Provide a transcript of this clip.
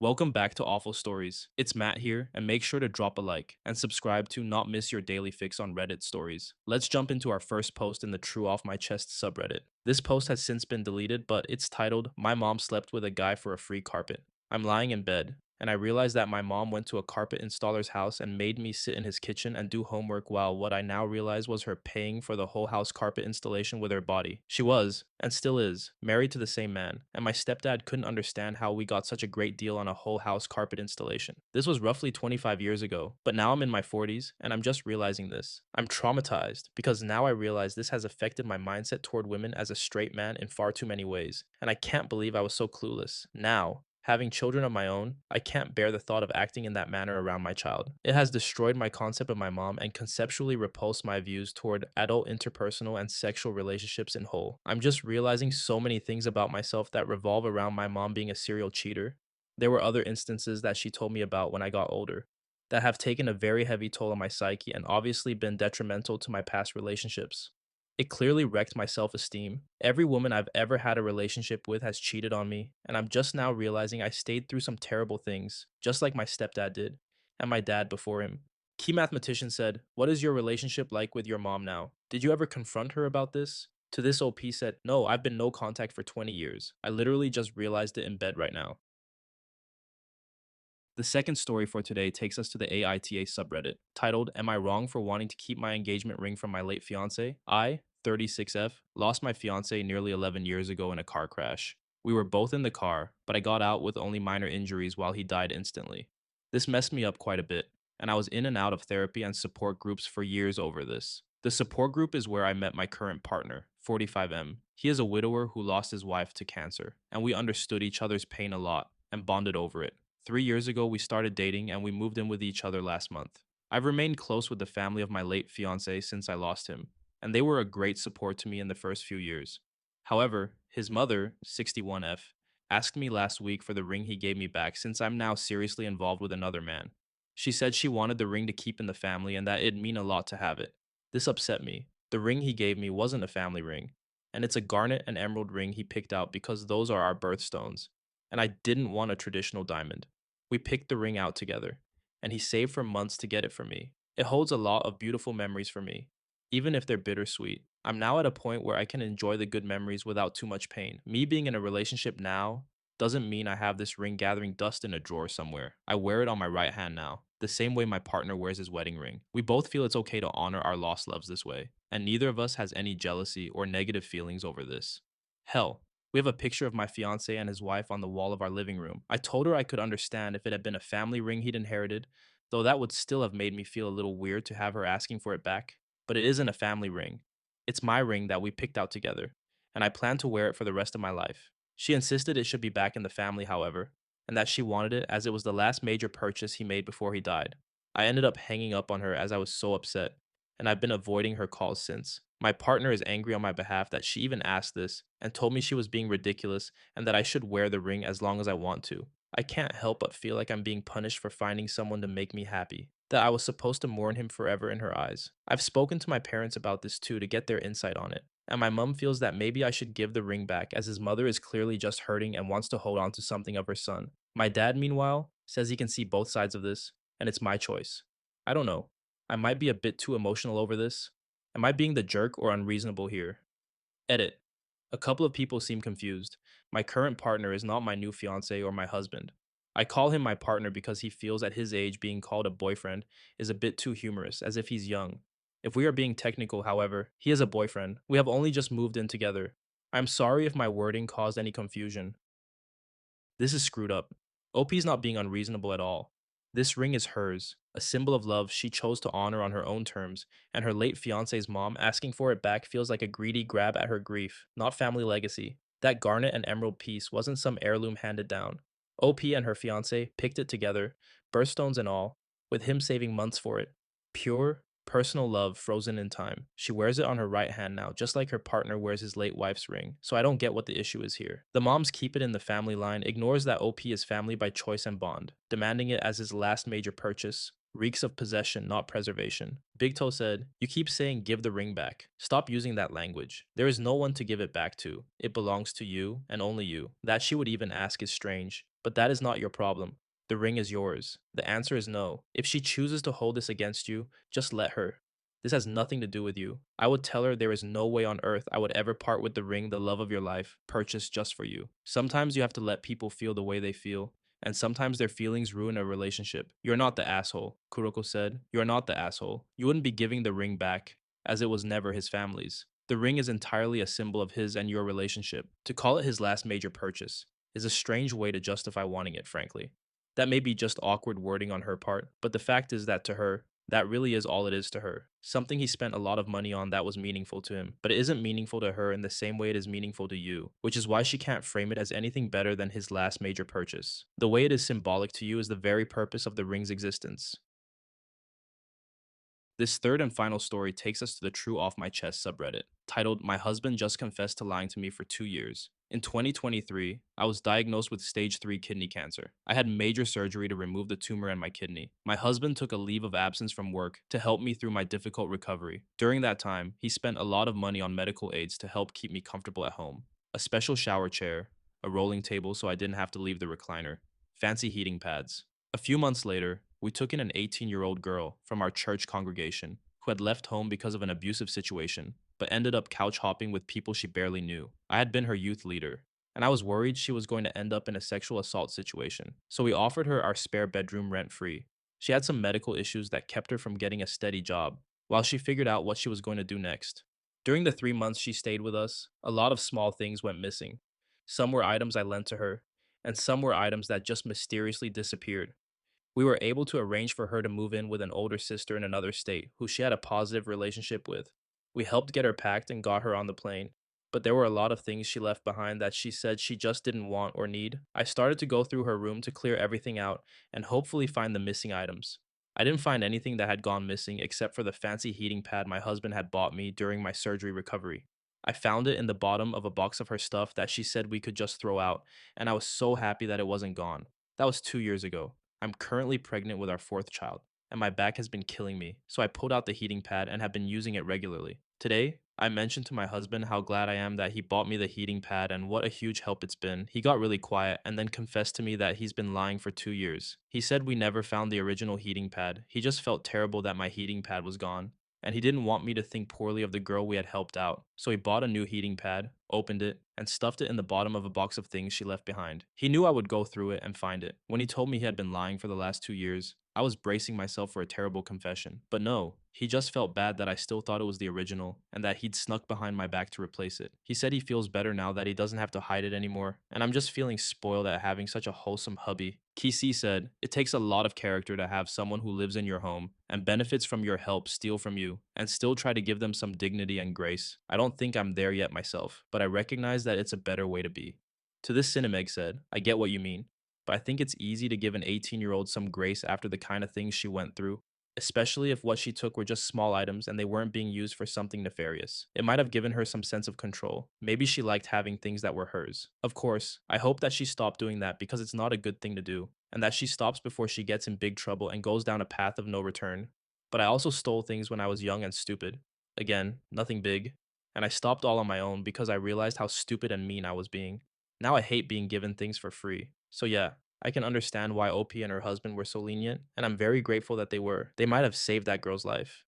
Welcome back to Awful Stories. It's Matt here, and make sure to drop a like and subscribe to not miss your daily fix on Reddit stories. Let's jump into our first post in the True Off My Chest subreddit. This post has since been deleted, but it's titled, My Mom Slept with a Guy for a Free Carpet. I'm lying in bed, and I realized that my mom went to a carpet installer's house and made me sit in his kitchen and do homework while what I now realize was her paying for the whole house carpet installation with her body. She was, and still is, married to the same man, and my stepdad couldn't understand how we got such a great deal on a whole house carpet installation. This was roughly 25 years ago, but now I'm in my 40s, and I'm just realizing this. I'm traumatized because now I realize this has affected my mindset toward women as a straight man in far too many ways, and I can't believe I was so clueless. Now, having children of my own, I can't bear the thought of acting in that manner around my child. It has destroyed my concept of my mom and conceptually repulsed my views toward adult interpersonal and sexual relationships in whole. I'm just realizing so many things about myself that revolve around my mom being a serial cheater. There were other instances that she told me about when I got older that have taken a very heavy toll on my psyche and obviously been detrimental to my past relationships. It clearly wrecked my self esteem. Every woman I've ever had a relationship with has cheated on me, and I'm just now realizing I stayed through some terrible things, just like my stepdad did, and my dad before him. Key Mathematician said, What is your relationship like with your mom now? Did you ever confront her about this? To this, OP said, No, I've been no contact for 20 years. I literally just realized it in bed right now. The second story for today takes us to the AITA subreddit, titled Am I Wrong for Wanting to Keep My Engagement Ring from My Late Fiance? I, 36F, lost my fiance nearly 11 years ago in a car crash. We were both in the car, but I got out with only minor injuries while he died instantly. This messed me up quite a bit, and I was in and out of therapy and support groups for years over this. The support group is where I met my current partner, 45M. He is a widower who lost his wife to cancer, and we understood each other's pain a lot and bonded over it. 3 years ago, we started dating and we moved in with each other last month. I've remained close with the family of my late fiance since I lost him, and they were a great support to me in the first few years. However, his mother, 61F, asked me last week for the ring he gave me back since I'm now seriously involved with another man. She said she wanted the ring to keep in the family and that it'd mean a lot to have it. This upset me. The ring he gave me wasn't a family ring, and it's a garnet and emerald ring he picked out because those are our birthstones, and I didn't want a traditional diamond. We picked the ring out together, and he saved for months to get it for me. It holds a lot of beautiful memories for me, even if they're bittersweet. I'm now at a point where I can enjoy the good memories without too much pain. Me being in a relationship now doesn't mean I have this ring gathering dust in a drawer somewhere. I wear it on my right hand now, the same way my partner wears his wedding ring. We both feel it's okay to honor our lost loves this way, and neither of us has any jealousy or negative feelings over this. Hell, we have a picture of my fiance and his wife on the wall of our living room. I told her I could understand if it had been a family ring he'd inherited, though that would still have made me feel a little weird to have her asking for it back. But it isn't a family ring. It's my ring that we picked out together, and I plan to wear it for the rest of my life. She insisted it should be back in the family, however, and that she wanted it as it was the last major purchase he made before he died. I ended up hanging up on her as I was so upset, and I've been avoiding her calls since. My partner is angry on my behalf that she even asked this and told me she was being ridiculous and that I should wear the ring as long as I want to. I can't help but feel like I'm being punished for finding someone to make me happy, that I was supposed to mourn him forever in her eyes. I've spoken to my parents about this too to get their insight on it, and my mom feels that maybe I should give the ring back as his mother is clearly just hurting and wants to hold on to something of her son. My dad, meanwhile, says he can see both sides of this, and it's my choice. I don't know. I might be a bit too emotional over this. Am I being the jerk or unreasonable here? Edit. A couple of people seem confused. My current partner is not my new fiance or my husband. I call him my partner because he feels at his age being called a boyfriend is a bit too humorous, as if he's young. If we are being technical, however, he is a boyfriend. We have only just moved in together. I'm sorry if my wording caused any confusion. This is screwed up. OP's not being unreasonable at all. This ring is hers, a symbol of love she chose to honor on her own terms, and her late fiance's mom asking for it back feels like a greedy grab at her grief, not family legacy. That garnet and emerald piece wasn't some heirloom handed down. OP and her fiance picked it together, birthstones and all, with him saving months for it. Pure, personal love frozen in time. She wears it on her right hand now, just like her partner wears his late wife's ring, so I don't get what the issue is here. The moms keep it in the family line, ignores that OP is family by choice and bond, demanding it as his last major purchase. Reeks of possession, not preservation. Big Toe said, You keep saying give the ring back. Stop using that language. There is no one to give it back to. It belongs to you and only you. That she would even ask is strange. But that is not your problem. The ring is yours. The answer is no. If she chooses to hold this against you, just let her. This has nothing to do with you. I would tell her there is no way on earth I would ever part with the ring the love of your life purchased just for you. Sometimes you have to let people feel the way they feel, and sometimes their feelings ruin a relationship. You're not the asshole, Kuroko said. You're not the asshole. You wouldn't be giving the ring back, as it was never his family's. The ring is entirely a symbol of his and your relationship. To call it his last major purchase is a strange way to justify wanting it, frankly. That may be just awkward wording on her part, but the fact is that to her, that really is all it is to her. Something he spent a lot of money on that was meaningful to him, but it isn't meaningful to her in the same way it is meaningful to you, which is why she can't frame it as anything better than his last major purchase. The way it is symbolic to you is the very purpose of the ring's existence. This third and final story takes us to the True Off My Chest subreddit, titled My Husband Just Confessed to Lying to Me for 2 years. In 2023, I was diagnosed with stage 3 kidney cancer. I had major surgery to remove the tumor in my kidney. My husband took a leave of absence from work to help me through my difficult recovery. During that time, he spent a lot of money on medical aids to help keep me comfortable at home. A special shower chair, a rolling table so I didn't have to leave the recliner, fancy heating pads. A few months later, we took in an 18-year-old girl from our church congregation who had left home because of an abusive situation, but ended up couch hopping with people she barely knew. I had been her youth leader, and I was worried she was going to end up in a sexual assault situation, so we offered her our spare bedroom rent free. She had some medical issues that kept her from getting a steady job, while she figured out what she was going to do next. During the 3 months she stayed with us, a lot of small things went missing. Some were items I lent to her, and some were items that just mysteriously disappeared. We were able to arrange for her to move in with an older sister in another state who she had a positive relationship with. We helped get her packed and got her on the plane, but there were a lot of things she left behind that she said she just didn't want or need. I started to go through her room to clear everything out and hopefully find the missing items. I didn't find anything that had gone missing except for the fancy heating pad my husband had bought me during my surgery recovery. I found it in the bottom of a box of her stuff that she said we could just throw out, and I was so happy that it wasn't gone. That was 2 years ago. I'm currently pregnant with our fourth child, and my back has been killing me, so I pulled out the heating pad and have been using it regularly. Today, I mentioned to my husband how glad I am that he bought me the heating pad and what a huge help it's been. He got really quiet and then confessed to me that he's been lying for 2 years. He said we never found the original heating pad. He just felt terrible that my heating pad was gone. And he didn't want me to think poorly of the girl we had helped out. So he bought a new heating pad, opened it, and stuffed it in the bottom of a box of things she left behind. He knew I would go through it and find it. When he told me he had been lying for the last 2 years, I was bracing myself for a terrible confession. But no, he just felt bad that I still thought it was the original and that he'd snuck behind my back to replace it. He said he feels better now that he doesn't have to hide it anymore, and I'm just feeling spoiled at having such a wholesome hubby. Kisi said, it takes a lot of character to have someone who lives in your home and benefits from your help steal from you and still try to give them some dignity and grace. I don't think I'm there yet myself, but I recognize that it's a better way to be. To this Cinemeg said, I get what you mean, but I think it's easy to give an 18-year-old some grace after the kind of things she went through, especially if what she took were just small items and they weren't being used for something nefarious. It might have given her some sense of control. Maybe she liked having things that were hers. Of course, I hope that she stopped doing that because it's not a good thing to do, and that she stops before she gets in big trouble and goes down a path of no return. But I also stole things when I was young and stupid. Again, nothing big. And I stopped all on my own because I realized how stupid and mean I was being. Now I hate being given things for free. So yeah, I can understand why OP and her husband were so lenient, and I'm very grateful that they were. They might have saved that girl's life.